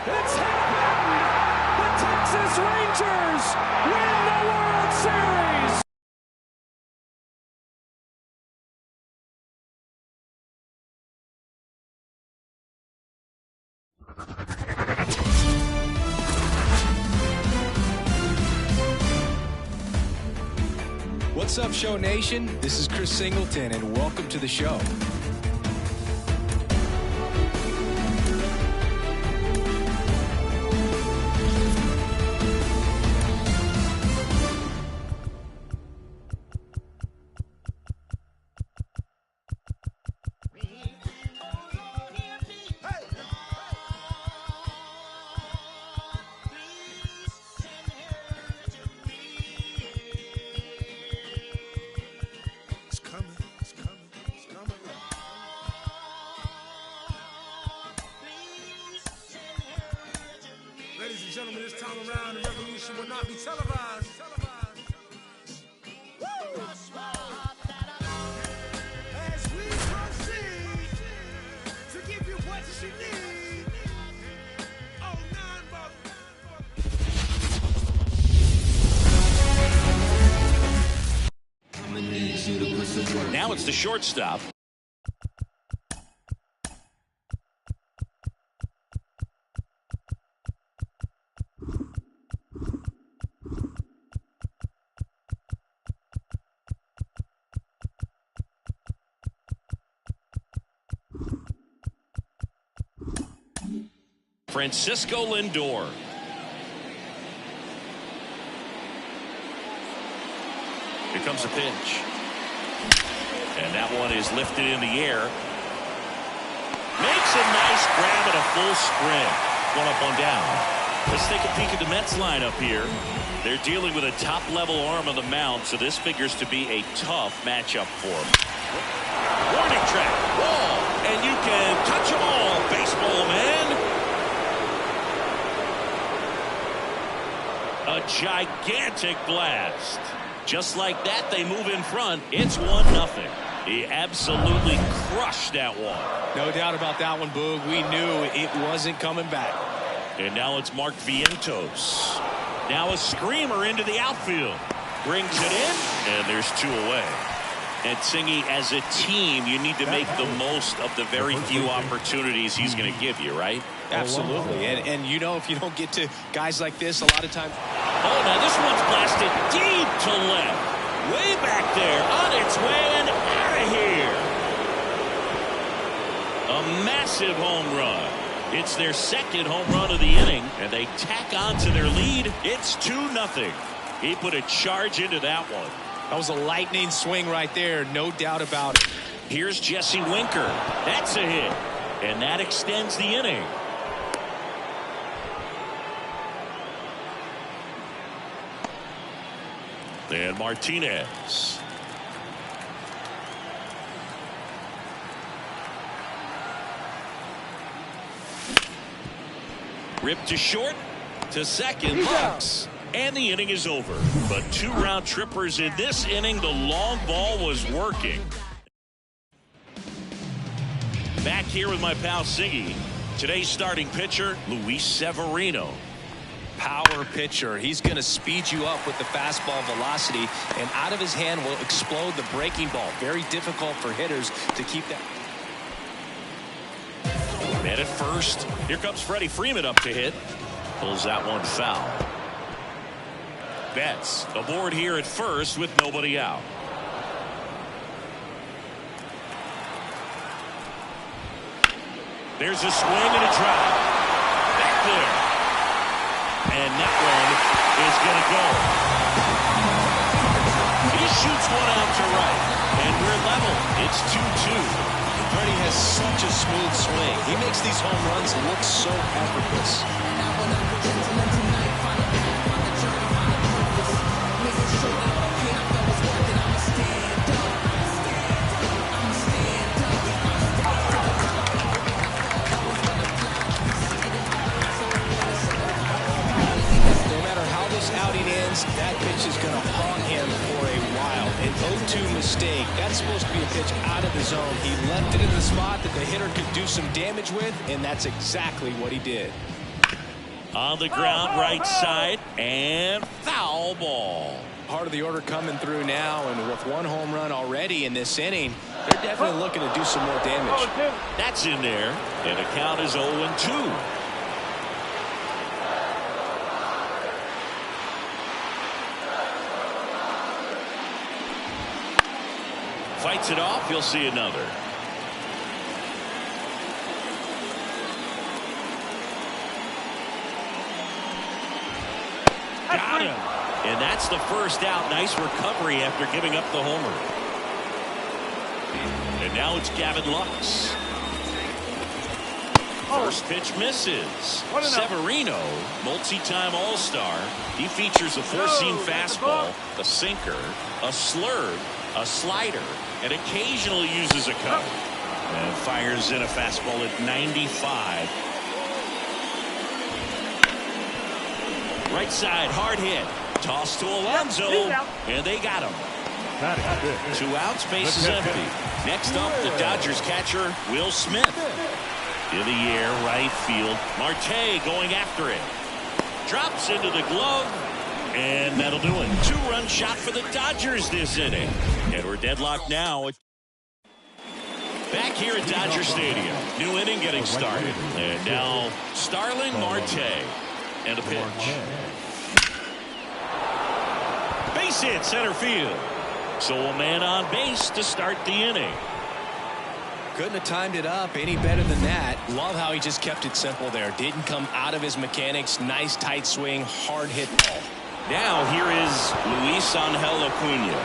It's happened! The Texas Rangers win the World Series! What's up, Show Nation? This is Chris Singleton, and welcome to the show. Ladies and gentlemen, this time around, the revolution will not be televised. As we proceed to give you what you need. Oh, nine, Now it's the shortstop. Francisco Lindor. Here comes the pitch. And that one is lifted in the air. Makes a nice grab at a full sprint. One up, one down. Let's take a peek at the Mets lineup here. They're dealing with a top-level arm on the mound, so this figures to be a tough matchup for them. Warning track, wall, and you can touch them all, baseball man. A gigantic blast. Just like that, they move in front. It's 1-0. He absolutely crushed that one. No doubt about that one, Boog. We knew it wasn't coming back. And now it's Mark Vientos. Now a screamer into the outfield. Brings it in, and there's two away. And Singy, as a team, you need to make the most of the very few opportunities he's going to give you, right? Absolutely. And you know, if you don't get to guys like this, a lot of times. Oh, now this one's blasted deep to left. Way back there, on its way and out of here. A massive home run. It's their second home run of the inning, and they tack on to their lead. It's 2-0. He put a charge into that one. That was a lightning swing right there, no doubt about it. Here's Jesse Winker. That's a hit, and that extends the inning. And Martinez. Ripped to short, to second, Lux. And the inning is over. But two round trippers in this inning. The long ball was working. Back here with my pal Siggy. Today's starting pitcher, Luis Severino. Power pitcher. He's going to speed you up with the fastball velocity, and out of his hand will explode the breaking ball. Very difficult for hitters to keep that. And at first, here comes Freddie Freeman up to hit. Pulls that one foul. Betts aboard here at first with nobody out. There's a swing and a drive. Back there. And that one is going to go. He shoots one out to right. And we're level. It's 2-2. Freddie has such a smooth swing. He makes these home runs look so effortless. That pitch is going to haunt him for a while. An 0-2 mistake. That's supposed to be a pitch out of the zone. He left it in the spot that the hitter could do some damage with, and that's exactly what he did. On the ground, right side, and foul ball. Part of the order coming through now, and with one home run already in this inning, they're definitely looking to do some more damage. That's in there, and the count is 0-2. Fights it off, you'll see another. Got him. And that's the first out. Nice recovery after giving up the homer. And now it's Gavin Lux. First pitch misses. Severino, multi-time All-Star. He features a four-seam fastball, a sinker, a slurve, a slider, and occasionally uses a cutter. And fires in a fastball at 95. Right side, hard hit. Toss to Alonso, and they got him. 2 outs, base is empty. Next up, the Dodgers catcher, Will Smith. In the air, right field. Marte going after it. Drops into the glove, and that'll do it. 2-run shot for the Dodgers this inning. And we're deadlocked now. Back here at Dodger Stadium. New inning getting started. And now Starling Marte. And a pitch. Base hit center field. So a man on base to start the inning. Couldn't have timed it up any better than that. Love how he just kept it simple there. Didn't come out of his mechanics. Nice tight swing, hard hit ball. Now here is Luis Angel Acuna.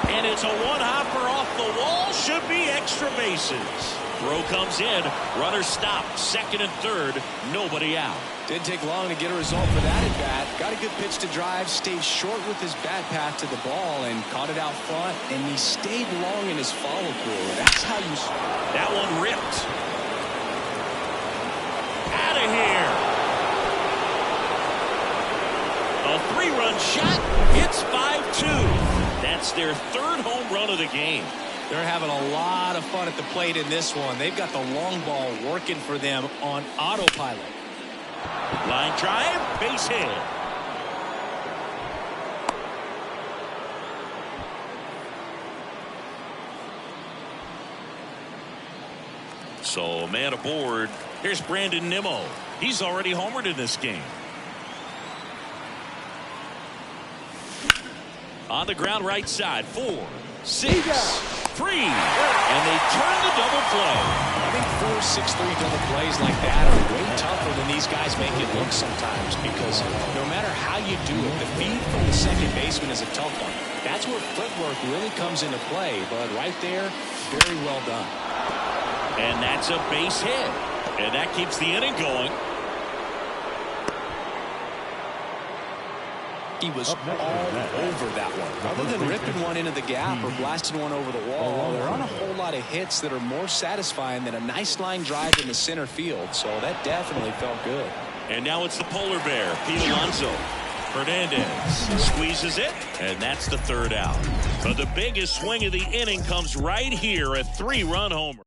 And it's a one-hopper off the wall. Should be extra bases. Throw comes in. Runner stopped. Second and third. Nobody out. Didn't take long to get a result for that at bat. Got a good pitch to drive. Stayed short with his bat path to the ball and caught it out front. And he stayed long in his follow-through. That's how you. That one ripped. Out of here. A 3-run shot. It's 5-2. That's their third home run of the game. They're having a lot of fun at the plate in this one. They've got the long ball working for them on autopilot. Line drive, base hit. So, man aboard. Here's Brandon Nimmo. He's already homered in this game. On the ground, right side. 4, 6, 3, and they turn the double play. I think 4, 6, 3 double plays like that are way tougher than these guys make it look sometimes, because no matter how you do it, the feed from the second baseman is a tough one. That's where footwork really comes into play, but right there, very well done. And that's a base hit, and that keeps the inning going. He was all over that one. Other than ripping one into the gap or blasting one over the wall, there aren't a whole lot of hits that are more satisfying than a nice line drive in the center field. So that definitely felt good. And now it's the polar bear, Pete Alonso. Hernandez squeezes it, and that's the third out. But the biggest swing of the inning comes right here, a 3-run homer.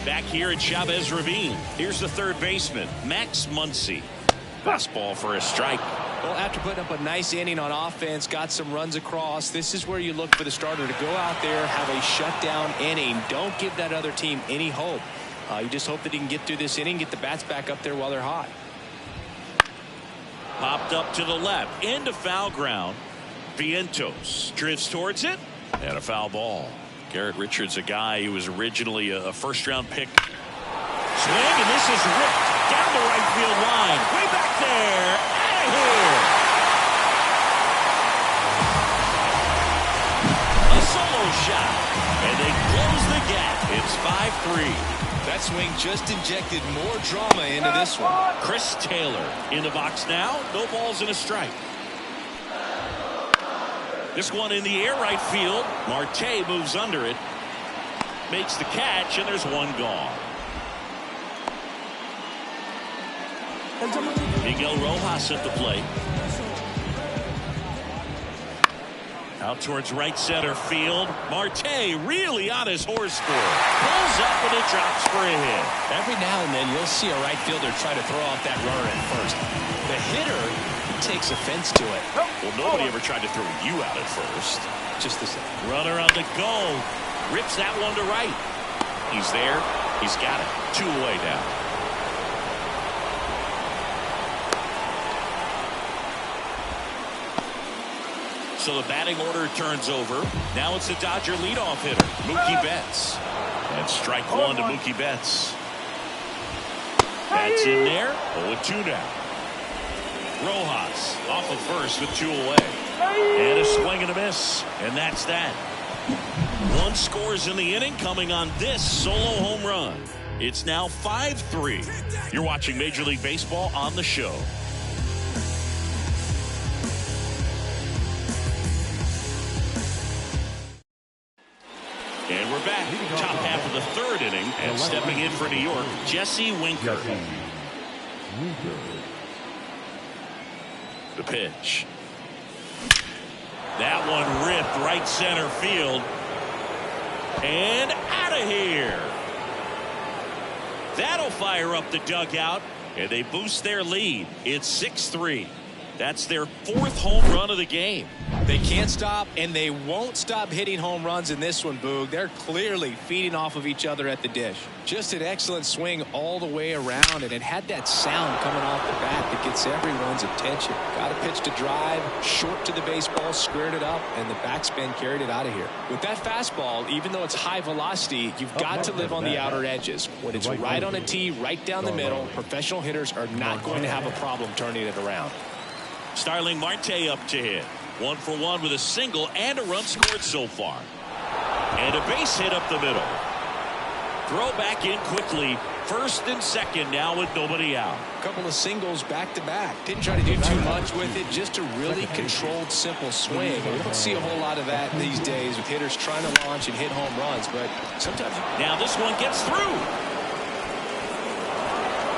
Back here at Chavez Ravine, here's the third baseman, Max Muncy. Fastball for a strike. Well, after putting up a nice inning on offense, got some runs across, this is where you look for the starter to go out there, have a shutdown inning. Don't give that other team any hope. You just hope that he can get through this inning, get the bats back up there while they're hot. Popped up to the left, into foul ground. Vientos drifts towards it, and a foul ball. Garrett Richards, a guy who was originally a first-round pick. Swing, and this is ripped down the right field line. Way back there. Out of here. A solo shot. And they close the gap. It's 5-3. That swing just injected more drama into this one. Chris Taylor in the box now. No balls and a strike. This one in the air, right field. Marte moves under it. Makes the catch, and there's one gone. Miguel Rojas at the plate. Out towards right center field. Marte really on his horse for it. Pulls up and it drops for a hit. Every now and then you'll see a right fielder try to throw off that runner at first. The hitter takes offense to it. Well, nobody ever tried to throw you out at first. Just the same. Runner on the go. Rips that one to right. He's there. He's got it. 2 away now. So the batting order turns over. Now it's the Dodger leadoff hitter, Mookie Betts. And strike 1 to Mookie Betts. That's in there. 0-2 now. Rojas off of first with 2 away. And a swing and a miss. And that's that. 1 scores in the inning coming on this solo home run. It's now 5-3. You're watching Major League Baseball on the show. And we're back. Top half of the 3rd inning. And stepping in for New York, Jesse Winker. The pitch. That one ripped right center field. And out of here. That'll fire up the dugout. And they boost their lead. It's 6-3. That's their 4th home run of the game. They can't stop, and they won't stop hitting home runs in this one, Boog. They're clearly feeding off of each other at the dish. Just an excellent swing all the way around, and it had that sound coming off the bat that gets everyone's attention. Got a pitch to drive, short to the baseball, squared it up, and the backspin carried it out of here. With that fastball, even though it's high velocity, you've got to live on the outer edges. When it's right on a tee, right down the middle, professional hitters are not going to have a problem turning it around. Starling Marte up to hit. 1 for 1 with a single and a run scored so far. And a base hit up the middle. Throw back in quickly. 1st and 2nd now with nobody out. A couple of singles back to back. Didn't try to do too much with it. Just a really controlled, simple swing. We don't see a whole lot of that these days with hitters trying to launch and hit home runs. But sometimes. Now this one gets through.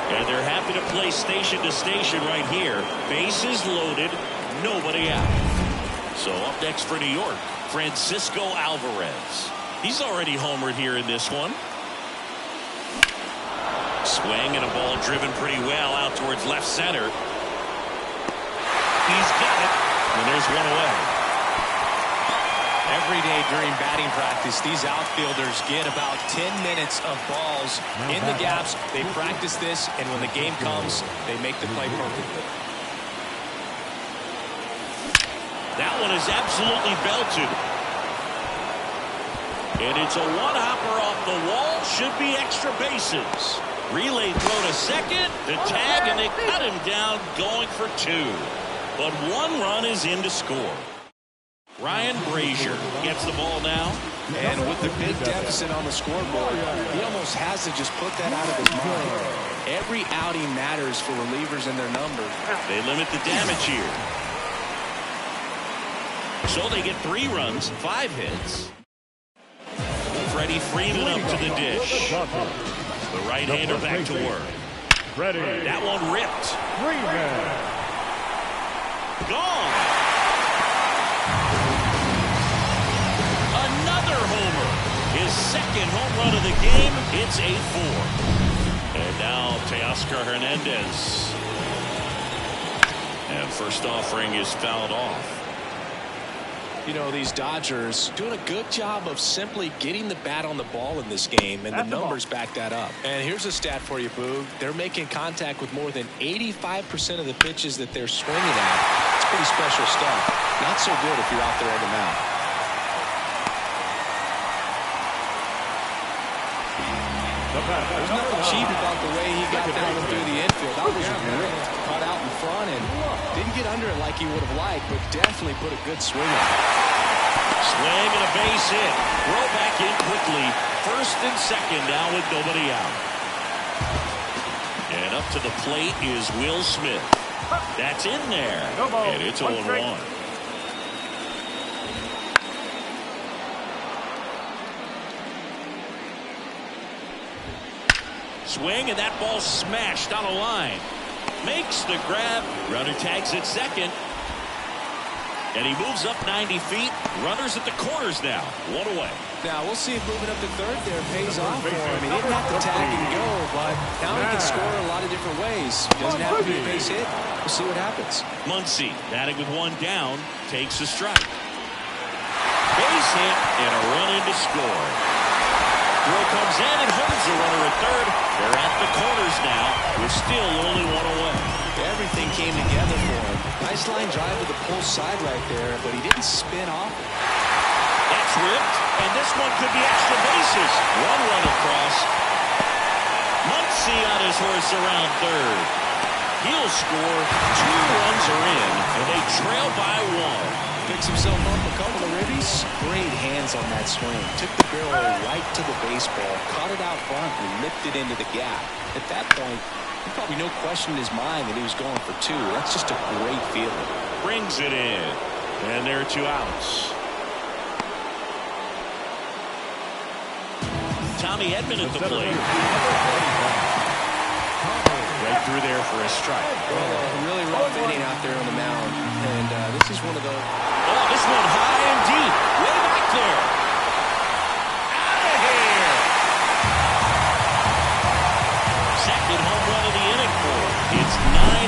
And they're happy to play station to station right here. Bases loaded. Nobody out. So up next for New York, Francisco Alvarez. He's already homered here in this one. Swing and a ball driven pretty well out towards left center. He's got it. And there's 1 away. Every day during batting practice, these outfielders get about 10 minutes of balls in the gaps. They practice this, and when the game comes, they make the play perfectly. That one is absolutely belted. And it's a one-hopper off the wall. Should be extra bases. Relay throw to second. The tag, and they cut him down going for 2. But 1 run is in to score. Ryan Brazier gets the ball now. And with the big deficit on the scoreboard, he almost has to just put that out of his mind. Every outing matters for relievers and their numbers. They limit the damage here. So they get 3 runs, 5 hits. Freddie Freeman up to the dish. The right-hander back to work. That one ripped. Gone. Another homer. His 2nd home run of the game. It's 8-4. And now Teoscar Hernandez. And first offering is fouled off. You know, these Dodgers doing a good job of simply getting the bat on the ball in this game, and the numbers back that up. And here's a stat for you, Boog. They're making contact with more than 85% of the pitches that they're swinging at. It's pretty special stuff. Not so good if you're out there on the mound. There's nothing cheap about the way he got down through the infield. That was ripped, caught out in front, and didn't get under it like he would have liked, but definitely put a good swing on it. Swing and a base hit. Throw back in quickly. 1st and 2nd now with nobody out. And up to the plate is Will Smith. That's in there. And it's 0-1. Swing, and that ball smashed on a line. Makes the grab. Runner tags at second. And he moves up 90 feet. Runners at the corners now. One away. Now, we'll see if moving up to third there pays off for him. He didn't have to tag and go, but now he can score a lot of different ways. Doesn't have to be a base hit. We'll see what happens. Muncy, batting with one down, takes a strike. Base hit and a run in to score. Throw comes in and holds the runner at third. They're at the corners now. We're still only one away. Everything came together for him. Nice line drive to the pull side right there, but he didn't spin off. That's ripped, and this one could be extra bases. One run across. Muncy on his horse around third. He'll score. 2 runs are in, and they trail by 1. Picks himself up a couple of ribbies. Great hands on that swing. Took the barrel right to the baseball, caught it out front, and lifted into the gap. At that point, probably no question in his mind that he was going for 2. That's just a great feeling. Brings it in, and there are 2 outs. Tommy Edman at the plate. Right through there for a strike. Well, really rough inning out there on the mound, and this is one of those. Oh, this one high and deep, way back there. Out of here. Second home run of the inning for him. It's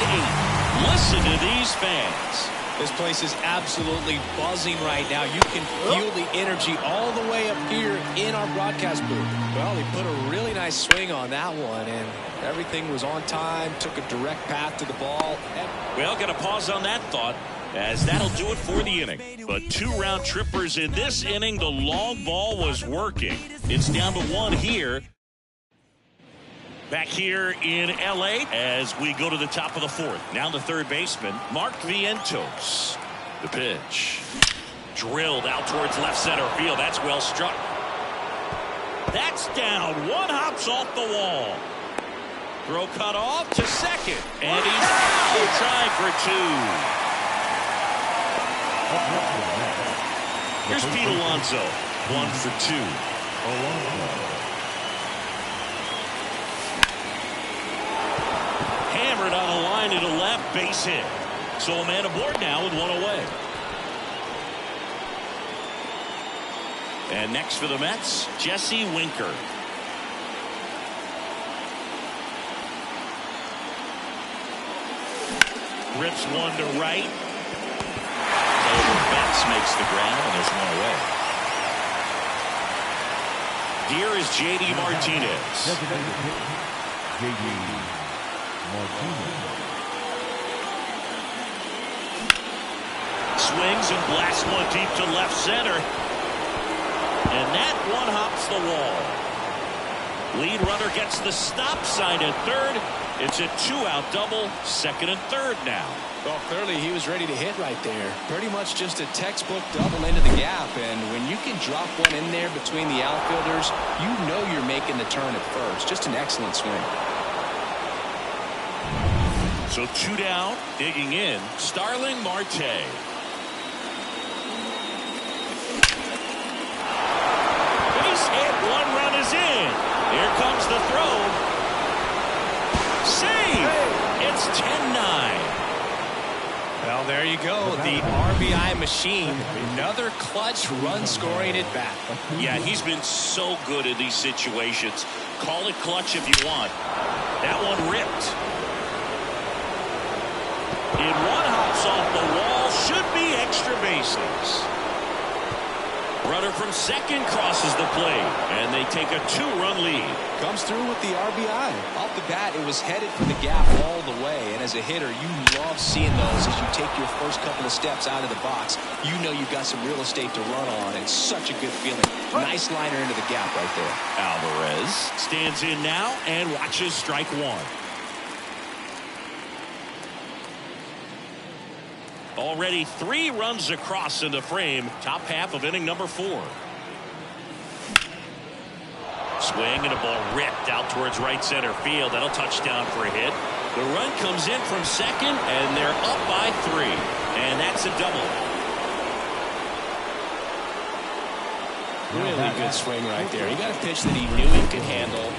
9-8. Listen to these fans. This place is absolutely buzzing right now. You can feel the energy all the way up here in our broadcast booth. Well, he put a really nice swing on that one, and everything was on time, took a direct path to the ball. Well, got to pause on that thought, as that'll do it for the inning. But 2 round trippers in this inning. The long ball was working. It's down to 1 here. Back here in L.A. as we go to the top of the 4th. Now the third baseman, Mark Vientos. The pitch. Drilled out towards left center field. That's well struck. That's down. 1 hops off the wall. Throw cut off to second. And he's out. Trying for 2. Here's Pete Alonso. 1 for 2. Hammered on a line to the left, base hit. So a man aboard now with 1 away. And next for the Mets, Jesse Winker. Rips one to right. Over Betts makes the grab, and there's 1 away. Here is J.D. Martinez. J.D. Martinez. Swings and blasts one deep to left center. And that one hops the wall. Lead runner gets the stop sign at third. It's a 2-out double, second and third now. Well, clearly he was ready to hit right there. Pretty much just a textbook double into the gap. And when you can drop one in there between the outfielders, you know you're making the turn at first. Just an excellent swing. So 2 down, digging in, Starling Marte. Base hit, 1 run is in. Here comes the throw. Save! It's 10-9. Well, there you go. The RBI machine. Another clutch run scoring at bat. Yeah, he's been so good in these situations. Call it clutch if you want. That one ripped. In 1 hops off the wall, should be extra bases. Runner from second crosses the plate, and they take a 2-run lead. Comes through with the RBI. Off the bat, it was headed for the gap all the way, and as a hitter, you love seeing those as you take your first couple of steps out of the box. You know you've got some real estate to run on, and such a good feeling. Nice liner into the gap right there. Alvarez stands in now and watches strike 1. Already 3 runs across in the frame. Top half of inning number 4. Swing and a ball ripped out towards right center field. That'll touch down for a hit. The run comes in from second, and they're up by 3. And that's a double. Really good swing right there. He got a pitch that he knew he could handle.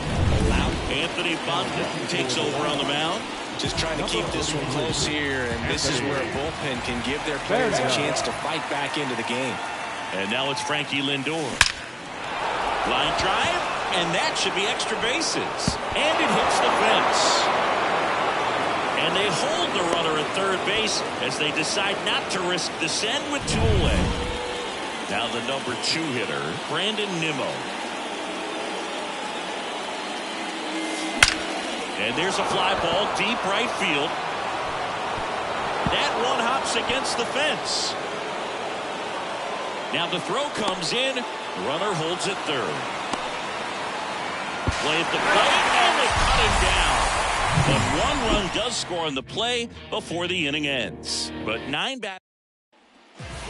Anthony Banda takes over on the mound. Just trying to keep this one close here, and this is where a bullpen can give their players a chance to fight back into the game. And now it's Frankie Lindor. Line drive, and that should be extra bases. And it hits the fence. And they hold the runner at third base as they decide not to risk the send with 2 away. Now the number 2 hitter, Brandon Nimmo. And there's a fly ball deep right field. That one hops against the fence. Now the throw comes in. Runner holds at third. Play at the plate, and they cut him down. But 1 run does score on the play before the inning ends. But 9 batters.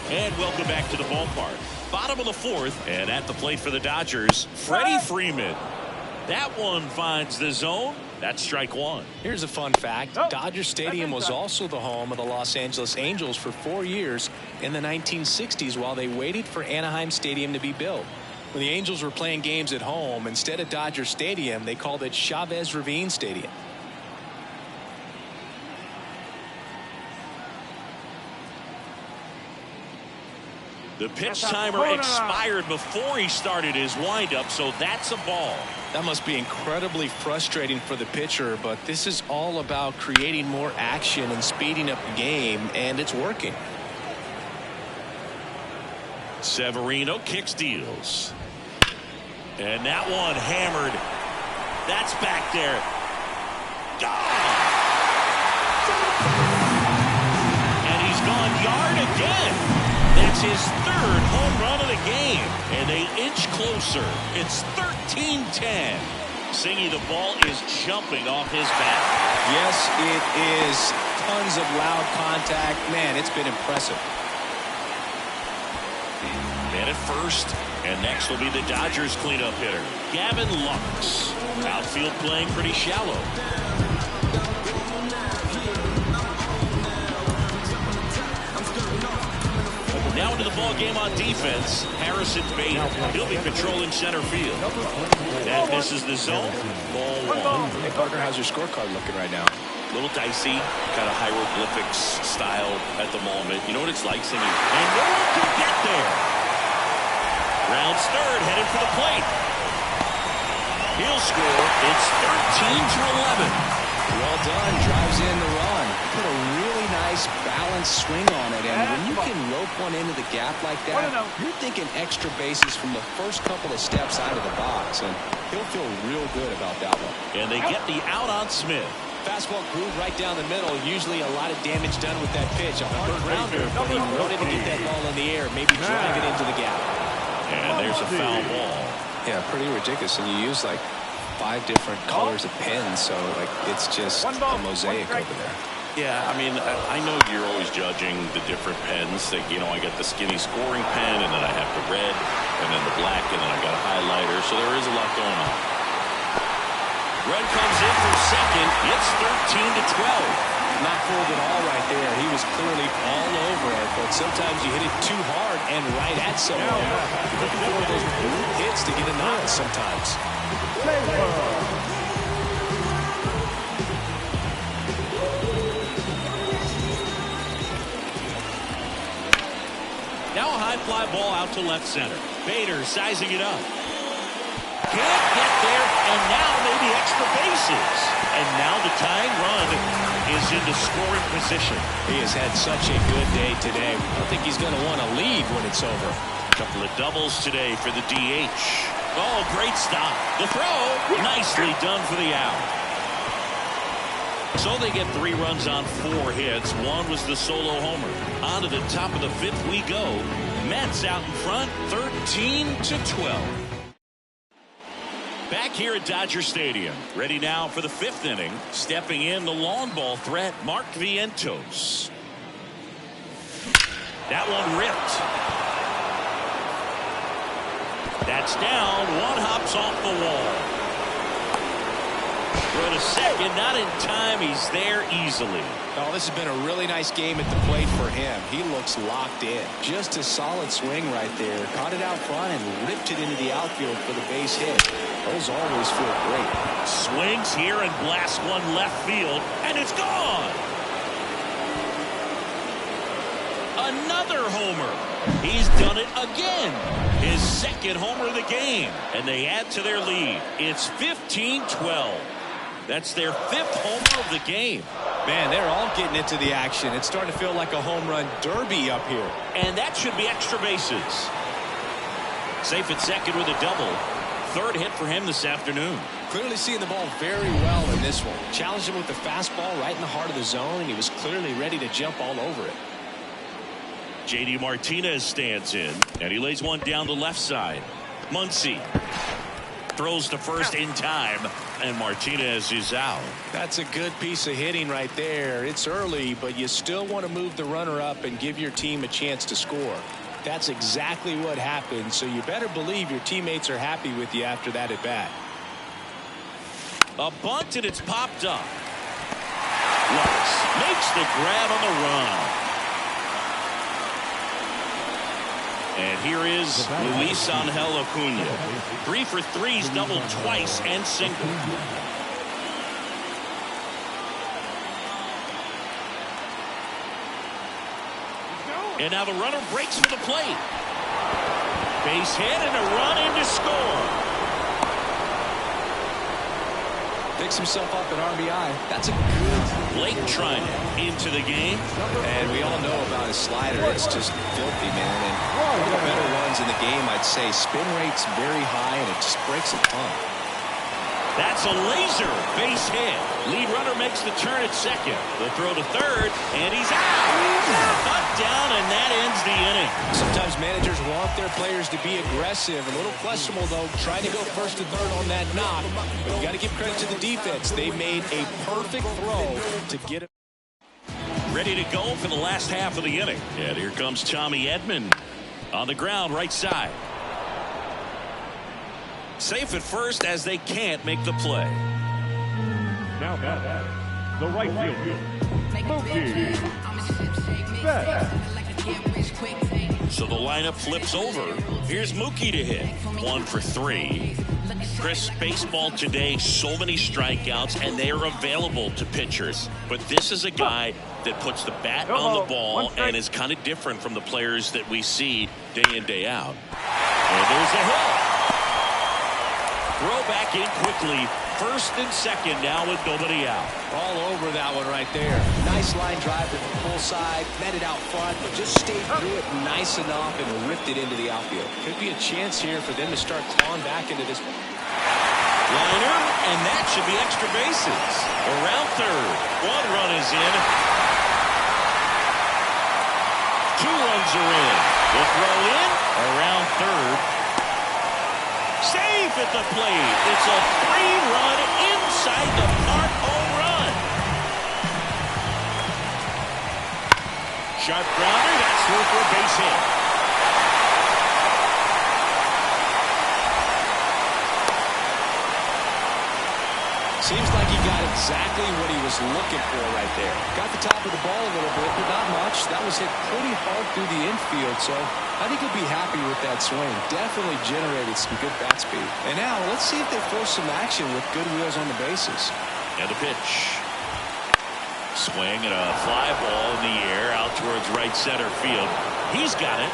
And welcome back to the ballpark. Bottom of the 4th, and at the plate for the Dodgers, Freddie Freeman. That one finds the zone. That's strike 1. Here's a fun fact. Dodger Stadium was also the home of the Los Angeles Angels for 4 years in the 1960s while they waited for Anaheim Stadium to be built. When the Angels were playing games at home, instead of Dodger Stadium, they called it Chavez Ravine Stadium. The pitch timer expired before he started his windup, so that's a ball. That must be incredibly frustrating for the pitcher, but this is all about creating more action and speeding up the game, and it's working. Severino kicks deals. And that one hammered. That's back there. Gone! And he's gone yard again. That's his 3rd home run of the game. And they inch closer. It's 13-10. Singy, the ball is jumping off his bat. Yes, it is. Tons of loud contact. Man, it's been impressive. Man at first. And next will be the Dodgers cleanup hitter, Gavin Lux. Outfield playing pretty shallow. Now into the ball game on defense, Harrison Bader. He'll be patrolling center field. That misses the zone. Ball 1. Hey, partner, how's your scorecard looking right now? A little dicey, kind of hieroglyphics style at the moment. You know what it's like, Singy? And no one can get there. Rounds third, headed for the plate. He'll score. It's 13-11. Well done. Drives in the run. Put a really nice balanced swing on it. And when you can rope one into the gap like that, you're thinking extra bases from the first couple of steps out of the box. And he'll feel real good about that one. And they get the out on Smith. Fastball groove right down the middle. Usually a lot of damage done with that pitch. A hard grounder, but he wanted to get that ball in the air. Maybe drive it into the gap. And there's a foul ball. Yeah, pretty ridiculous. And you use like 5 different colors of pens, so like it's just a mosaic over there. Yeah, I mean, I know you're always judging the different pens. Like, you know, I got the skinny scoring pen, and then I have the red, and then the black, and then I got a highlighter. So there is a lot going on. Run comes in from second. It's 13-12. Not fooled at all right there. He was clearly all over it, but sometimes you hit it too hard and right at someone. Looking for those hits to get a knock sometimes. Now a high fly ball out to left center. Bader sizing it up. Can't get there, and now maybe extra bases. And now the tying run is into scoring position. He has had such a good day today. I don't think he's going to want to leave when it's over. A couple of doubles today for the DH. Oh, great stop. The throw, nicely done for the out. So they get 3 runs on 4 hits. One was the solo homer. On to the top of the 5th we go. Mets out in front, 13-12. Back here at Dodger Stadium. Ready now for the 5th inning. Stepping in the long ball threat, Mark Vientos. That one ripped. That's down. One hops off the wall. Throw to second, not in time. He's there easily. Oh, this has been a really nice game at the plate for him. He looks locked in. Just a solid swing right there. Caught it out front and ripped it into the outfield for the base hit. Those always feel great. Swings here and blasts one left field, and it's gone. Another homer. He's done it again. His second homer of the game, and they add to their lead. It's 15-12. That's their fifth homer of the game. Man, they're all getting into the action. It's starting to feel like a home run derby up here. And that should be extra bases. Safe at second with a double. Third hit for him this afternoon. Clearly seeing the ball very well in this one. Challenged him with the fastball right in the heart of the zone, and he was clearly ready to jump all over it. JD Martinez stands in, and he lays one down the left side. Muncy throws to first in time, and Martinez is out. That's a good piece of hitting right there. It's early, but you still want to move the runner up and give your team a chance to score. That's exactly what happened, so you better believe your teammates are happy with you after that at bat. A bunt, and it's popped up. Lux makes the grab on the run. And here is Luis Angel Acuna. 3 for 3, he's doubled twice and singled. And now the runner breaks for the plate. Base hit and a run in to score. Picks himself up an RBI. That's a good. Blake Treinen into the game. And we all know about his slider. It's just filthy, man. And one of the better runs in the game, I'd say. Spin rate's very high, and it just breaks a ton. That's a laser base hit. Lead runner makes the turn at second. The throw to third, and he's out. Butt down, and that ends the inning. Sometimes managers want their players to be aggressive. A little questionable, though, trying to go first to third on that knock. But you got to give credit to the defense. They made a perfect throw to get it. Ready to go for the last half of the inning. And here comes Tommy Edman on the ground, right side. Safe at first as they can't make the play. Now the right fielder, Mookie Betts. So the lineup flips over. Here's Mookie to hit. 1 for 3. Chris, baseball today, so many strikeouts, and they are available to pitchers. But this is a guy that puts the bat on the ball and is kind of different from the players that we see day in, day out. And there's a hit. Throw back in quickly. First and second now with nobody out. All over that one right there. Nice line drive to the full side. Met it out front, but just stayed through it nice enough and ripped it into the outfield. Could be a chance here for them to start clawing back into this. Liner, and that should be extra bases. Around third. 1 run is in. 2 runs are in. The throw in. Around third. Safe at the plate. It's a 3-run inside the park home run. Sharp grounder. That's through for a base hit. Seems like he got exactly what he was looking for right there. Got the top of the ball a little bit, but not much. That was hit pretty hard through the infield, so I think he'll be happy with that swing. Definitely generated some good bat speed. And now, let's see if they force some action with good wheels on the bases. And the pitch. Swing and a fly ball in the air out towards right center field. He's got it.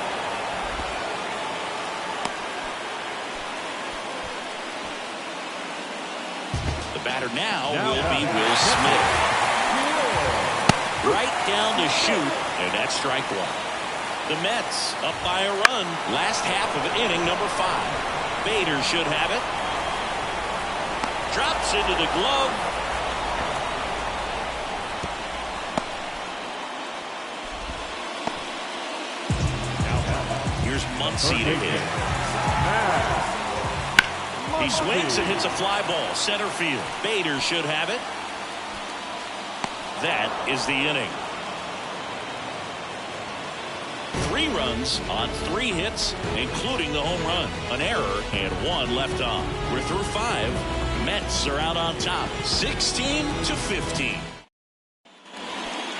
The batter now will be Will Smith. Right down the chute, and that's strike 1. The Mets up by a run. Last half of inning number 5. Bader should have it. Drops into the glove. Here's Muncy to hit. He swings and hits a fly ball center field. Bader should have it. That is the inning. 3 runs on 3 hits, including the home run, an error, and 1 left on. We're through 5. Mets are out on top, 16-15.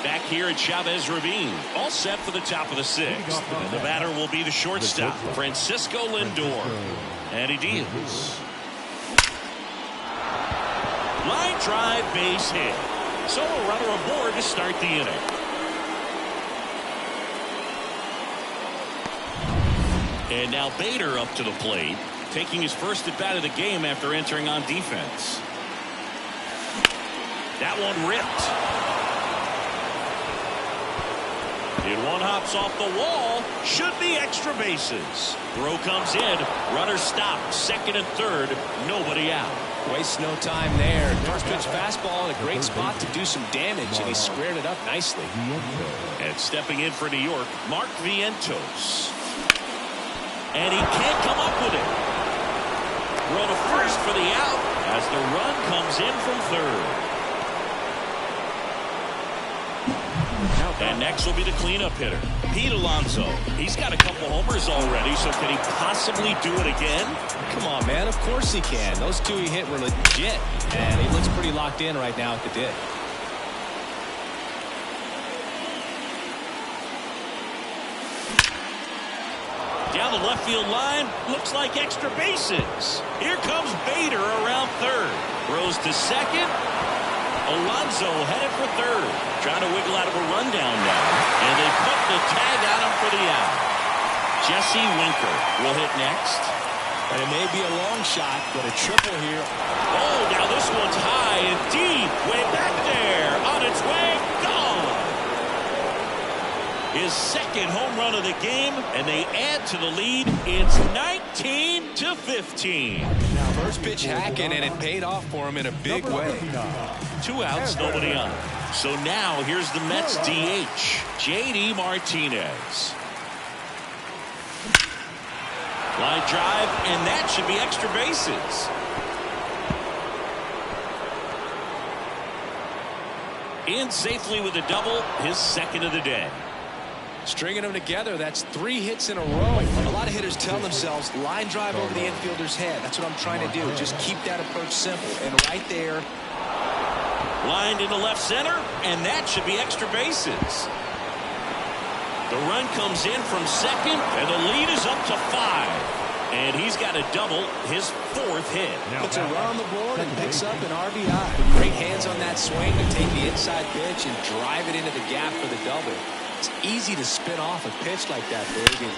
Back here at Chavez Ravine, all set for the top of the sixth. And the batter will be the shortstop, Francisco Lindor. And he deals. Line drive, base hit. So a runner aboard to start the inning. And now Bader up to the plate, taking his first at bat of the game after entering on defense. That one ripped. And one hops off the wall. Should be extra bases. Throw comes in. Runner stopped. Second and third. Nobody out. Waste no time there. First pitch fastball in a great spot to do some damage, and he squared it up nicely. And stepping in for New York, Mark Vientos. And he can't come up with it. Throw to first for the out as the run comes in from third. And next will be the cleanup hitter, Pete Alonso. He's got a couple homers already, so can he possibly do it again? Come on, man. Of course he can. Those two he hit were legit, and he looks pretty locked in right now at the dip. Down the left field line, looks like extra bases. Here comes Bader around third. Throws to second. Alonso headed for third, trying to wiggle out of a rundown now. And they put the tag on him for the out. Jesse Winker will hit next. And it may be a long shot, but a triple here. Oh, now this one's high and deep. Way back there. On its way. Gone. His second home run of the game, and they add to the lead. It's 19-15. First pitch hacking, and it paid off for him in a big way. 2 outs, nobody on. So now here's the Mets DH, J.D. Martinez. Line drive, and that should be extra bases. In safely with a double, his second of the day. Stringing them together, that's 3 hits in a row. A lot of hitters tell themselves, line drive over the infielder's head. That's what I'm trying to do. Just keep that approach simple. And right there. Lined into left center, and that should be extra bases. The run comes in from second, and the lead is up to 5. And he's got a double, his 4th hit. Puts a run on the board and picks up an RBI. Great hands on that swing to take the inside pitch and drive it into the gap for the double. It's easy to spin off a pitch like that, baby.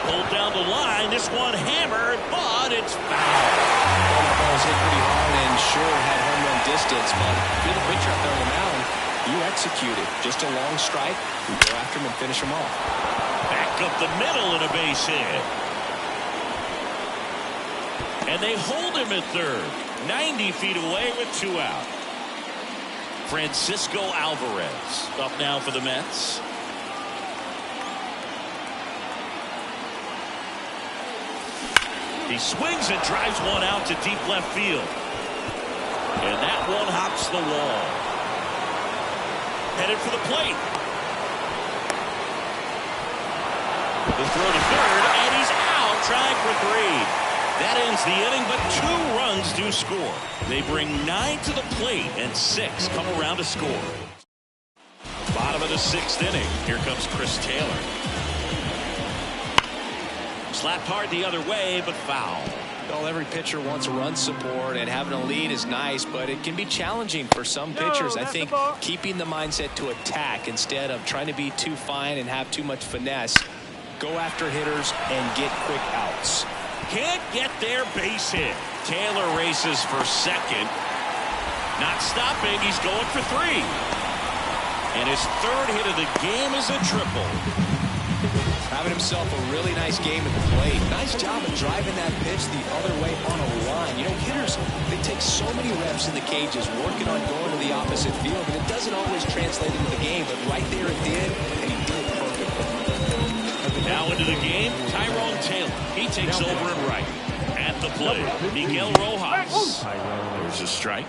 Pulled down the line. This one hammered, but it's foul. Well, the ball's hit pretty hard and sure had home run distance, but if you're the pitcher up there on the mound, you execute it. Just a long strike. You go after him and finish him off. Back up the middle and a base hit. And they hold him at third. 90 feet away with 2 out. Francisco Alvarez up now for the Mets. He swings and drives one out to deep left field. And that one hops the wall. Headed for the plate. The throw to third, and he's out, trying for 3. That ends the inning, but 2 runs do score. They bring 9 to the plate, and 6 come around to score. Bottom of the 6th inning. Here comes Chris Taylor. Slapped hard the other way, but foul. Well, every pitcher wants run support, and having a lead is nice, but it can be challenging for some pitchers. I think keeping the mindset to attack instead of trying to be too fine and have too much finesse. Go after hitters and get quick outs. Can't get their base hit. Taylor races for second. Not stopping. He's going for 3. And his 3rd hit of the game is a triple. Having himself a really nice game at the plate. Nice job of driving that pitch the other way on a line. You know, hitters, they take so many reps in the cages working on going to the opposite field, and it doesn't always translate into the game, but right there it did, and he did it perfectly. Now into the game, Tyrone Taylor. He takes over at right. At the plate, Miguel Rojas. There's a strike.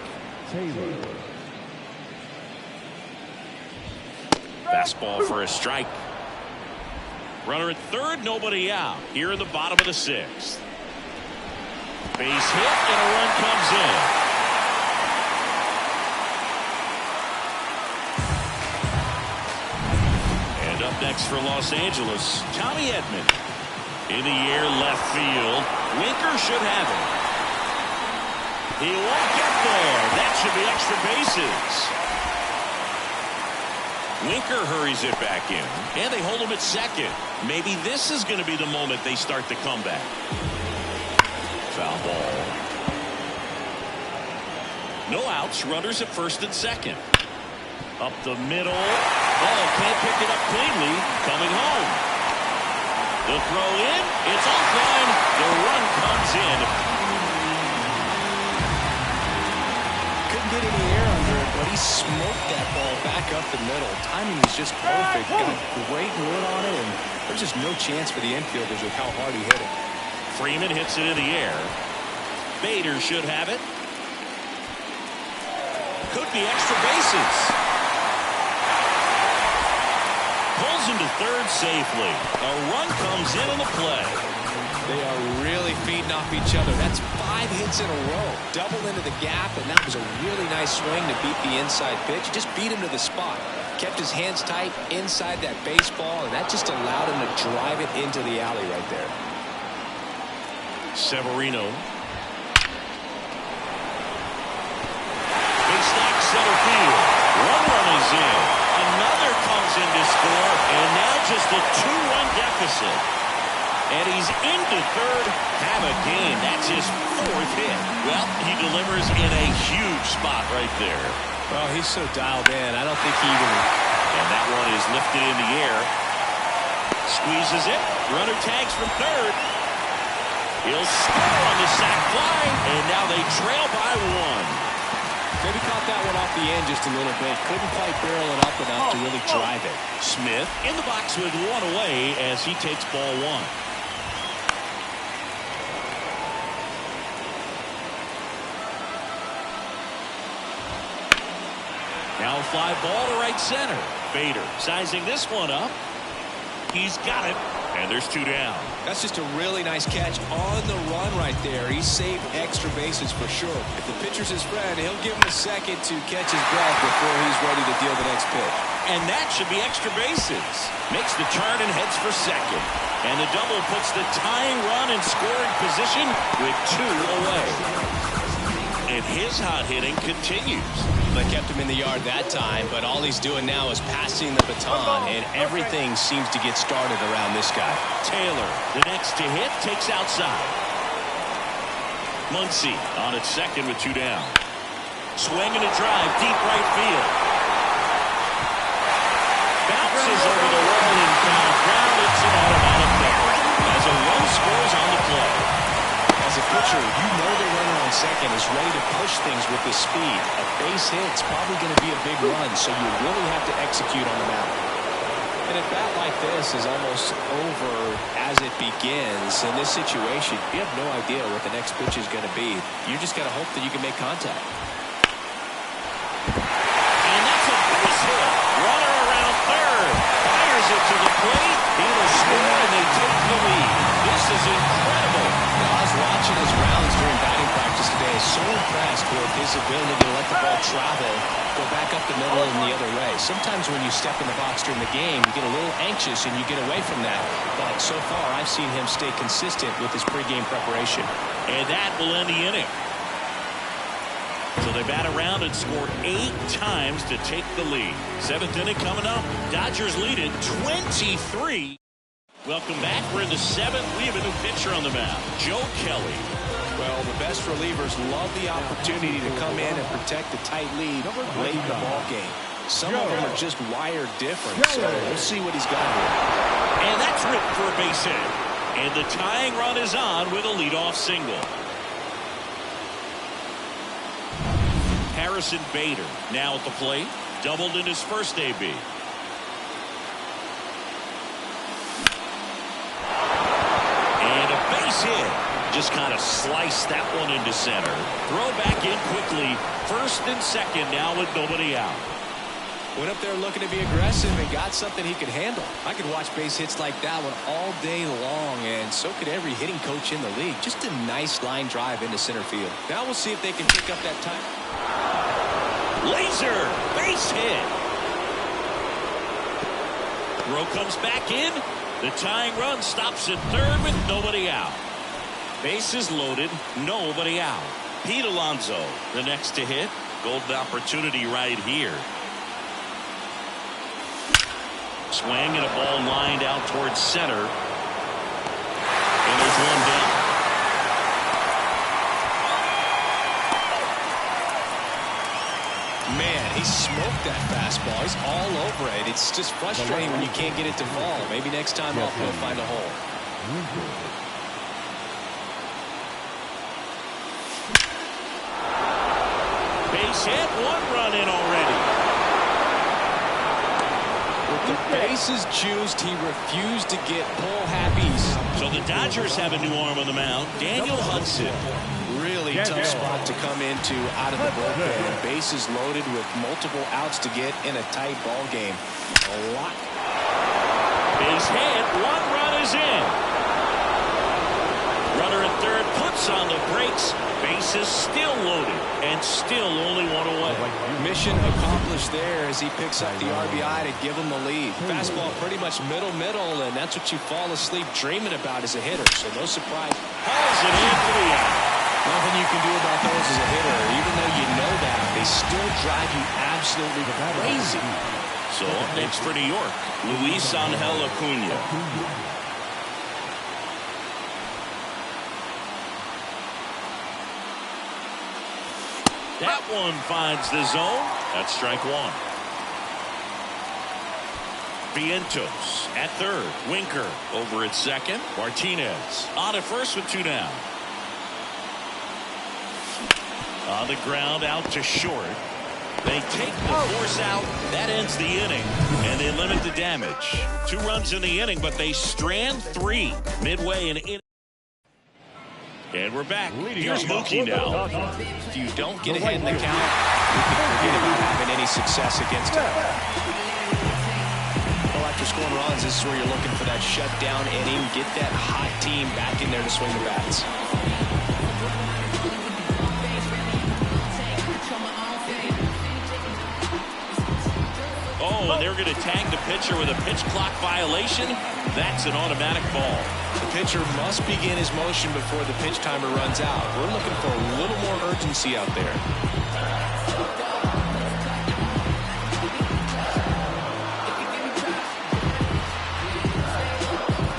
Fastball for a strike. Runner at third, nobody out. Here in the bottom of the 6th. Base hit, and a run comes in. next for Los Angeles. Tommy Edman. In the air, left field. Winker should have it. He won't get there. That should be extra bases. Winker hurries it back in. And they hold him at second. Maybe this is going to be the moment they start the comeback. Foul ball. No outs. Runners at first and second. Up the middle. Oh, can't pick it up cleanly. Coming home. The throw in. It's offline. The run comes in. Couldn't get any air under it, but he smoked that ball back up the middle. Timing was just perfect. Got great wood on it, and there's just no chance for the infielders with how hard he hit it. Freeman hits it in the air. Bader should have it. Could be extra bases. Pulls into third safely. A run comes in on the play. They are really feeding off each other. That's 5 hits in a row. Double into the gap, and that was a really nice swing to beat the inside pitch. Just beat him to the spot. Kept his hands tight inside that baseball, and that just allowed him to drive it into the alley right there. Severino. Big stack center field. One run is in. Another comes in to score, and now just a 2-run deficit. And he's into third. Have a game. That's his 4th hit. Well, he delivers in a huge spot right there. Well, he's so dialed in. I don't think he even... And that one is lifted in the air. Squeezes it. Runner tags from third. He'll score on the sac fly. And now they trail by 1. Maybe caught that one off the end just a little bit. Couldn't quite barrel it up enough to really drive it. Smith in the box with 1 away as he takes ball 1. Now a fly ball to right center. Bader sizing this one up. He's got it. And there's 2 down. That's just a really nice catch on the run right there. He saved extra bases for sure. If the pitcher's his friend, he'll give him a second to catch his breath before he's ready to deal the next pitch. And that should be extra bases. Makes the turn and heads for second. And the double puts the tying run in scoring position with 2 away. And his hot hitting continues. They kept him in the yard that time, but all he's doing now is passing the baton, and everything seems to get started around this guy. Taylor, the next to hit, takes outside. Muncy on at second with 2 down. Swing and a drive, deep right field. Bounces over the wall and foul ground. It's an automatic double as a run scores on the play. As a pitcher, you know the runner on second is ready to push things with his speed. A base hit's probably going to be a big run, so you really have to execute on the mound. And a bat like this is almost over as it begins. In this situation, you have no idea what the next pitch is going to be. You just got to hope that you can make contact. And that's a base hit. Runner around third. Fires it to the plate. He'll score, and they take the lead. This is incredible. I was watching his rounds during batting practice today. So impressed with his ability to let the ball travel, go back up the middle and the other way. Sometimes when you step in the box during the game, you get a little anxious and you get away from that. But so far, I've seen him stay consistent with his pregame preparation. And that will end the inning. So they bat around and score 8 times to take the lead. 7th inning coming up. Dodgers lead it 23. Welcome back. We're in the 7th. We have a new pitcher on the mound, Joe Kelly. Well, the best relievers love the opportunity to come in and protect a tight lead late in the ball game. Some of them are just wired different, so we'll see what he's got here. And that's ripped for a base hit. And the tying run is on with a leadoff single. Harrison Bader now at the plate. Doubled in his first AB. And a base hit. Just kind of sliced that one into center. Throw back in quickly. First and second now with nobody out. Went up there looking to be aggressive and got something he could handle. I could watch base hits like that one all day long, and so could every hitting coach in the league. Just a nice line drive into center field. Now we'll see if they can pick up that time. Laser base hit. Throw comes back in. The tying run stops at third with nobody out. Bases loaded, nobody out. Pete Alonso, the next to hit. Golden opportunity right here. Swing and a ball lined out towards center. And there's one down. Man, he smoked that fastball. He's all over it. It's just frustrating when you can't get it to fall. Maybe next time off he'll find a hole. Base hit, 1 run in already. With the bases juiced, he refused to get pull happies. So the Dodgers have a new arm on the mound, Daniel Hudson. Really tough spot to come into out of the bullpen. Bases loaded with multiple outs to get in a tight ball game. A lot. Base hit, 1 run is in. Runner at third puts on the brakes. Bases still loaded and still only 1 away. Mission accomplished there as he picks up the RBI to give him the lead. Fastball pretty much middle, and that's what you fall asleep dreaming about as a hitter. So no surprise. Hauls it in for the out. Nothing you can do about those as a hitter. Even though you know that, they still drive you absolutely crazy. So next for New York, Luis Angel Acuna. That one finds the zone. That's strike 1. Vientos at third. Winker over at second. Martinez on at first with 2 down. On the ground out to short. They take the force out. That ends the inning, and they limit the damage. 2 runs in the inning, but they strand 3 midway in inning. And we're back. Here's Mookie now. If you don't get ahead in the count, you can forget about having any success against him. Well, after scoring runs, this is where you're looking for that shutdown inning. Get that hot team back in there to swing the bats. Oh, and they're going to tag the pitcher with a pitch clock violation. That's an automatic ball. The pitcher must begin his motion before the pitch timer runs out. We're looking for a little more urgency out there.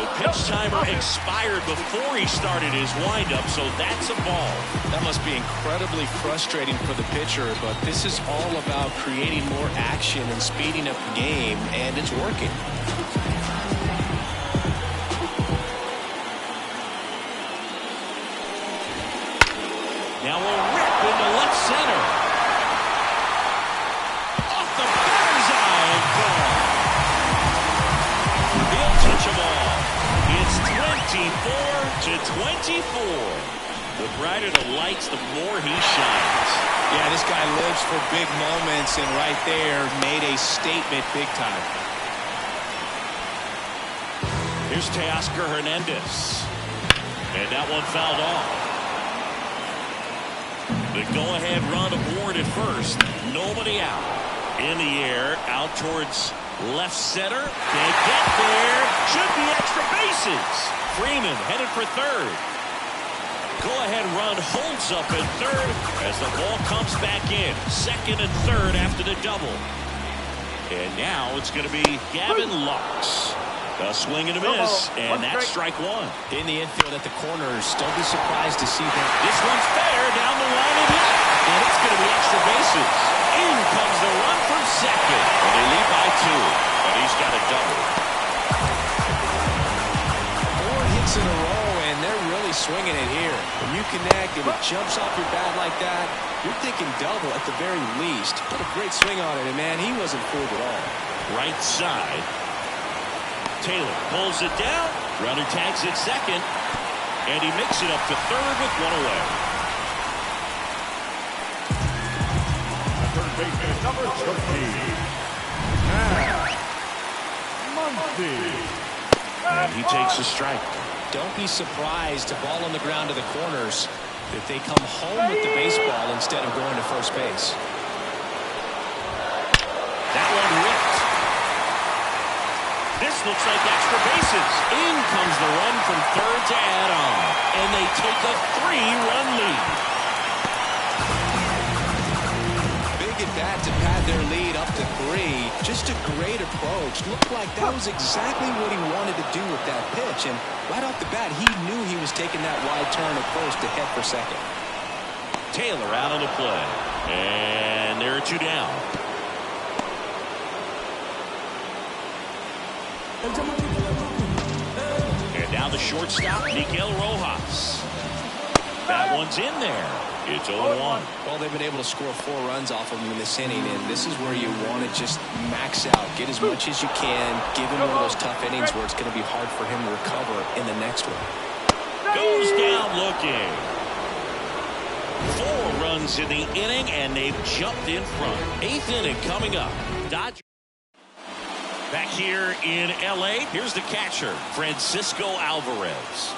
The pitch timer expired before he started his windup, so that's a ball. That must be incredibly frustrating for the pitcher, but this is all about creating more action and speeding up the game, and it's working. Now a rip into left center. Off the batter's eye and gone. He'll touch them all. It's 24-24. The brighter the lights, the more he shines. Yeah, this guy lives for big moments, and right there made a statement big time. Here's Teoscar Hernandez. And that one fouled off. The go-ahead run aboard at first. Nobody out. In the air, out towards left center. Can't get there. Should be extra bases. Freeman headed for third. Go-ahead run holds up at third as the ball comes back in. Second and third after the double. And now it's going to be Gavin Lux. A swing and a miss, and that's strike 1. In the infield at the corners, don't be surprised to see that. This one's fair down the line and hit, and it's going to be extra bases. In comes the run from second, and they lead by 2, but he's got a double. 4 hits in a row, and they're really swinging it here. When you connect and it jumps off your bat like that, you're thinking double at the very least. What a great swing on it, and man, he wasn't fooled at all. Right side. Taylor pulls it down. Runner tags it second. And he makes it up to third with 1 away. Third baseman number 13. Muncy. And he takes a strike. Don't be surprised to ball on the ground to the corners that they come home with the baseball instead of going to first base. That one ripped. This looks like extra bases. In comes the run from third to add on. And they take a 3-run lead. Big at bat to pad their lead up to 3. Just a great approach. Looked like that was exactly what he wanted to do with that pitch. And right off the bat, he knew he was taking that wide turn at first to head for second. Taylor out on the play. And there are 2 down. And now the shortstop, Miguel Rojas. That one's in there. It's 0-1. Well, they've been able to score 4 runs off of him in this inning, and this is where you want to just max out, get as much as you can, give him one of those tough innings where it's going to be hard for him to recover in the next one. Goes down looking. 4 runs in the inning, and they've jumped in front. 8th inning coming up. Dodgers. Back here in L.A., here's the catcher, Francisco Alvarez.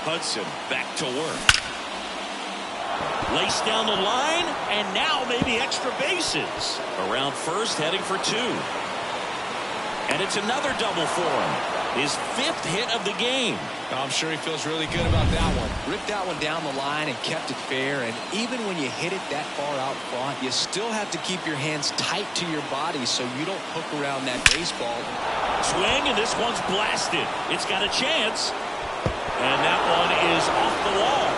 Hudson back to work. Laced down the line, and now maybe extra bases. Around first, heading for 2. And it's another double for him. His 5th hit of the game. I'm sure he feels really good about that one. Ripped that one down the line and kept it fair. And even when you hit it that far out front, you still have to keep your hands tight to your body so you don't hook around that baseball. Swing, and this one's blasted. It's got a chance. And that one is off the wall.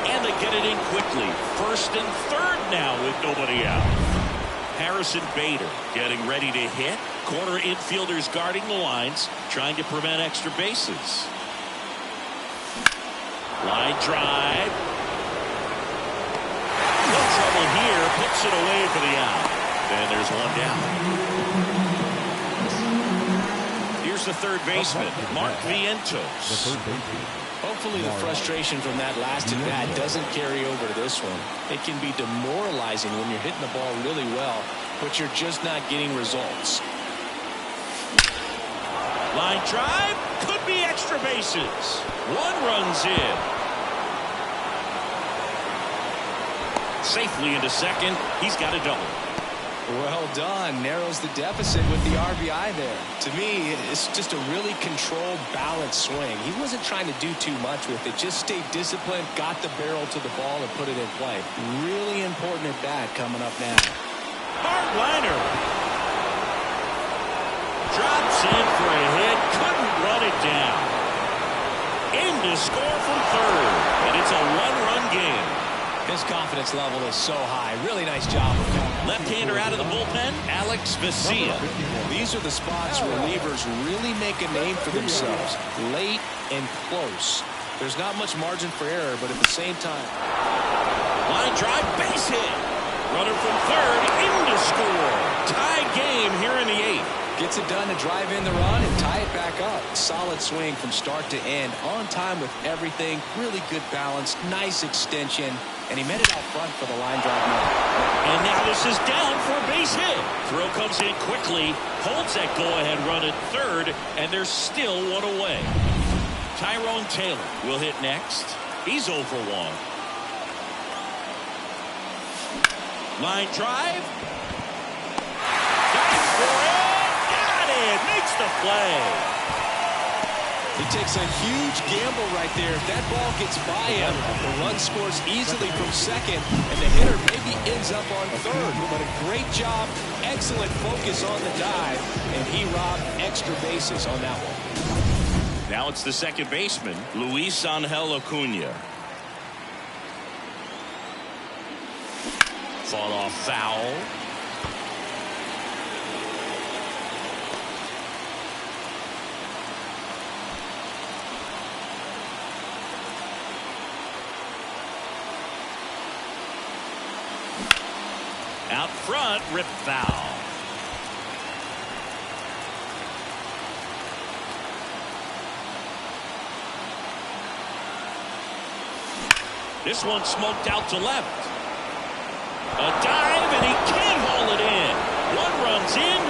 And they get it in quickly. 1st and 3rd now with nobody out. Harrison Bader getting ready to hit. Corner infielders guarding the lines, trying to prevent extra bases. Line drive. No trouble here. Puts it away for the out. And there's 1 down. Here's the third baseman, Mark Vientos. Hopefully the frustration from that last at-bat doesn't carry over to this one. It can be demoralizing when you're hitting the ball really well, but you're just not getting results. Line drive, could be extra bases. 1 runs in. Safely into second. He's got a double. Well done. Narrows the deficit with the RBI there. To me, it's just a really controlled, balanced swing. He wasn't trying to do too much with it. Just stayed disciplined, got the barrel to the ball, and put it in play. Really important at bat coming up now. Hard liner. Drops in for a hit. Couldn't run it down. In to score from third. And it's a 1-run game. His confidence level is so high. Really nice job. Left-hander out of the bullpen, Alex Vesia. These are the spots relievers really make a name for themselves. Late and close. There's not much margin for error, but at the same time. Line drive, base hit. Runner from third, in to score. Tie game here in the 8th. Gets it done to drive in the run and tie it back up. Solid swing from start to end. On time with everything. Really good balance. Nice extension. And he met it out front for the line drive now. And now this is down for a base hit. Throw comes in quickly. Holds that go-ahead run at third. And there's still 1 away. Tyrone Taylor will hit next. He's 0 for 1. Line drive. Dives for it. Got it. Makes the play. He takes a huge gamble right there. If that ball gets by him, the run scores easily from second, and the hitter maybe ends up on third. But a great job, excellent focus on the dive, and he robbed extra bases on that one. Now it's the second baseman, Luis Angel Acuna. Fought off foul. Out front, rip foul. This one smoked out to left. A dive, and he can't haul it in. 1 runs in.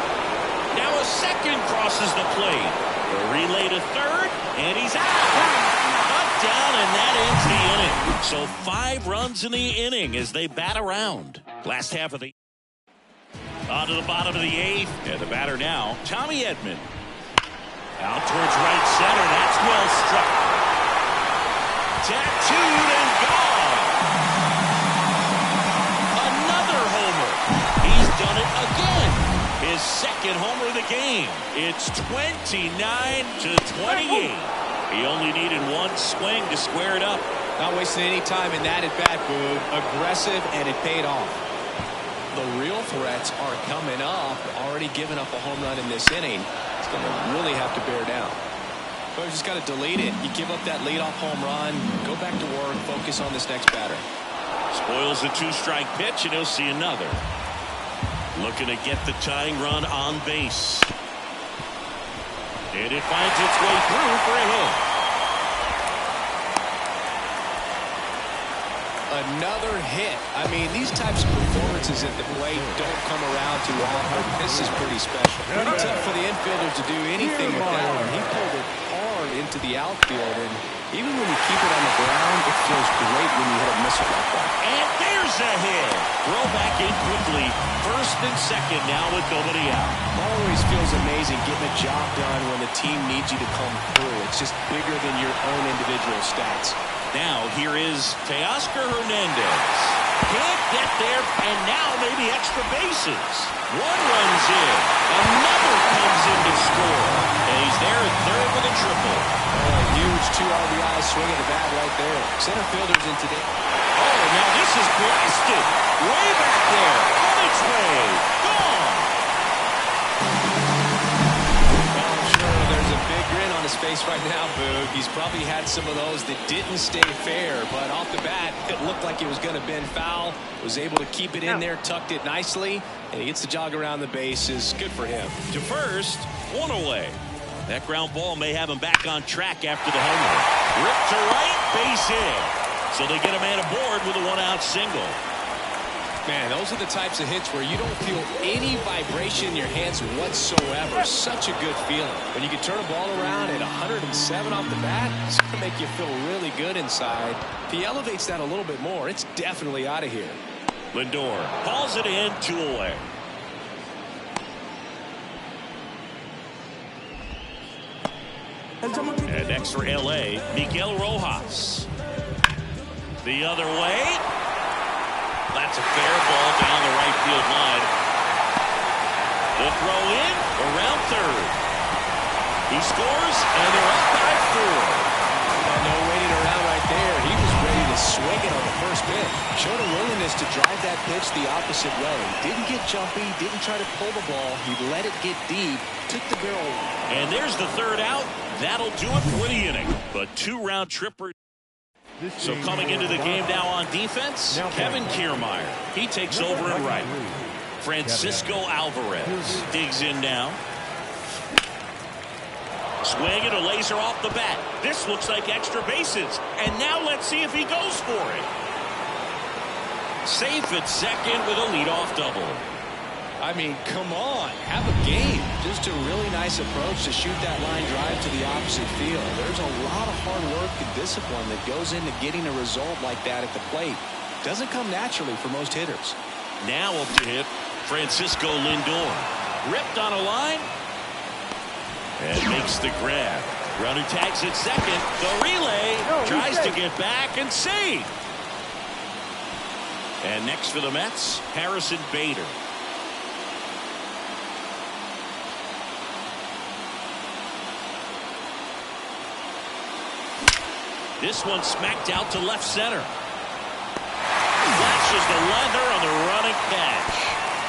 Now a second crosses the plate. A relay to third, and he's out. Up, down, and that ends the inning. So 5 runs in the inning as they bat around. Last half of the On to the bottom of the 8th. And the batter now, Tommy Edman. Out towards right center. That's well struck. Tattooed and gone. Another homer. He's done it again. His second homer of the game. It's 29-28. He only needed one swing to square it up. Not wasting any time in that at bat, Boog. Aggressive, and it paid off. The real threats are coming up. Already giving up a home run in this inning. It's going to really have to bear down. But you just got to delete it. You give up that leadoff home run. Go back to work. Focus on this next batter. Spoils the 2-strike pitch, and he'll see another. Looking to get the tying run on base. And it finds its way through for a hit. Another hit. I mean, these types of performances at the plate don't come around too often. This is pretty special. Pretty tough for the infielder to do anything with that one. He pulled it hard into the outfield, and even when you keep it on the ground, it feels great when you hit a missile like that. And there's a hit. Throw back in quickly. First and second now with nobody out. Always feels amazing getting a job done when the team needs you to come through. It's just bigger than your own individual stats. Now here is Teoscar Hernandez. Can't get there, and now maybe extra bases. One runs in. Another comes in to score. And he's there at third with a triple. Oh, a huge 2 RBI swing at the bat right there. Center fielder's in today. Oh, now this is blasted. Way back there. On its way. Gone. I'm sure there's a big grin on his face right now, Boog. He's probably had some of those that didn't stay fair, but off the bat, it looked like it was going to bend foul. Was able to keep it in there, tucked it nicely, and he gets the jog around the bases. Good for him. To first, 1 away. That ground ball may have him back on track after the homer. Ripped to right, base hit. So they get a man aboard with a 1-out single. Man, those are the types of hits where you don't feel any vibration in your hands whatsoever. Such a good feeling. When you can turn a ball around at 107 off the bat, it's going to make you feel really good inside. If he elevates that a little bit more, it's definitely out of here. Lindor hauls it in, 2 away. And next for LA, Miguel Rojas. The other way. That's a fair ball down the right field line. The throw in around third. He scores, and they're up by 4. No waiting around right there. He was ready to swing it on the first pitch. Showed a willingness to drive that pitch the opposite way. Didn't get jumpy, didn't try to pull the ball. He let it get deep, took the barrel. And there's the third out. That'll do it for the inning. But 2-round tripper. So coming into the game now on defense, Kevin Kiermaier. He takes over at right. Francisco Alvarez digs in now. Swing and a laser off the bat. This looks like extra bases. And now let's see if he goes for it. Safe at second with a leadoff double. I mean, come on, have a game. Just a really nice approach to shoot that line drive to the opposite field. There's a lot of hard work and discipline that goes into getting a result like that at the plate. Doesn't come naturally for most hitters. Now up to hit Francisco Lindor. Ripped on a line. And makes the grab. Runner tags at second. The relay tries to get back and save. And next for the Mets, Harrison Bader. This one smacked out to left center. Flashes the leather on the running catch.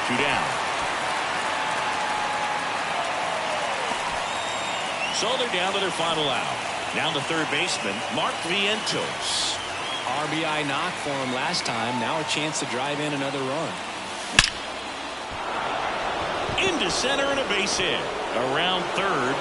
2 down. So they're down to their final out. Now the third baseman, Mark Vientos. RBI knock for him last time. Now a chance to drive in another run. Into center and a base hit. Around third.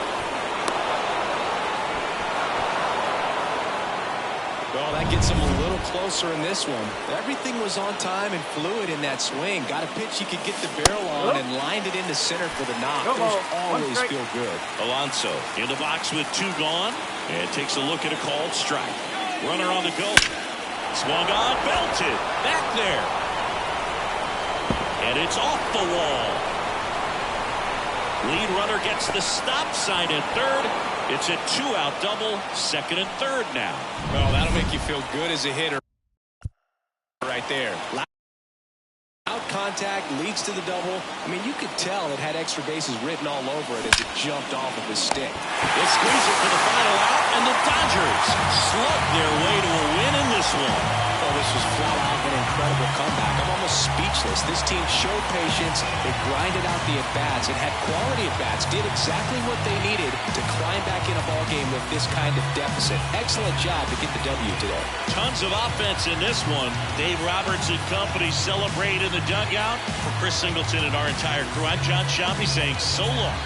Well, that gets him a little closer in this one. Everything was on time and fluid in that swing. Got a pitch he could get the barrel on and lined it into center for the knock. Those always feel good. Alonso in the box with 2 gone and takes a look at a called strike. Runner on the go. Swung on, belted. Back there. And it's off the wall. Lead runner gets the stop sign at third. It's a 2-out double, second and third now. Well, that'll make you feel good as a hitter right there. Loud contact leads to the double. I mean, you could tell it had extra bases written all over it as it jumped off of his stick. They squeeze it for the final out, and the Dodgers slug their way to a win in this one. Oh, this was flat out an incredible comeback. I'm almost speechless. This team showed patience. They grinded out the at-bats and had quality at-bats, did exactly what they needed to climb back in a ballgame with this kind of deficit. Excellent job to get the W today. Tons of offense in this one. Dave Roberts and company celebrate in the dugout. For Chris Singleton and our entire crew, I'm John Shammy saying so long.